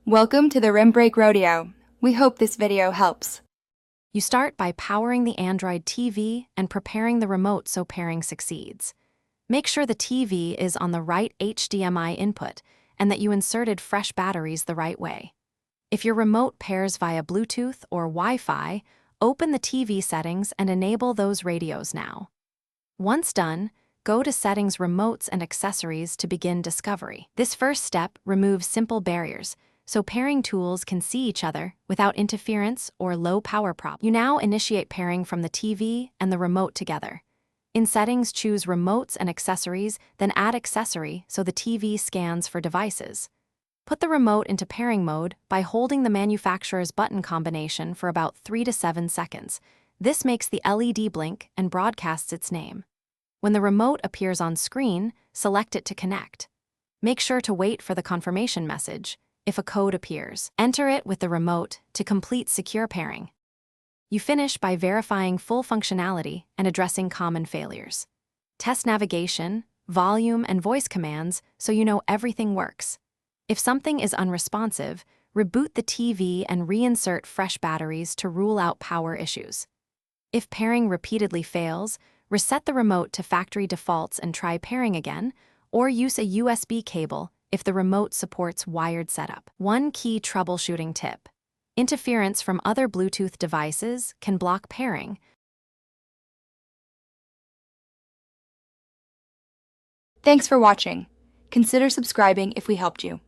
Welcome to the Rim Break Rodeo. We hope this video helps. You start by powering the Android TV and preparing the remote so pairing succeeds. Make sure the TV is on the right HDMI input and that you inserted fresh batteries the right way. If your remote pairs via Bluetooth or Wi-Fi, open the TV settings and enable those radios now. Once done, go to Settings, Remotes, and Accessories to begin discovery. This first step removes simple barriers, so pairing tools can see each other without interference or low power problems. You now initiate pairing from the TV and the remote together. In Settings, choose Remotes and Accessories, then add Accessory so the TV scans for devices. Put the remote into pairing mode by holding the manufacturer's button combination for about 3 to 7 seconds. This makes the LED blink and broadcasts its name. When the remote appears on screen, select it to connect. Make sure to wait for the confirmation message. If a code appears, enter it with the remote to complete secure pairing. You finish by verifying full functionality and addressing common failures. Test navigation, volume, and voice commands so you know everything works. If something is unresponsive, reboot the TV and reinsert fresh batteries to rule out power issues. If pairing repeatedly fails, reset the remote to factory defaults and try pairing again, or use a USB cable if the remote supports wired setup. One key troubleshooting tip: interference from other Bluetooth devices can block pairing. Thanks for watching. Consider subscribing if we helped you.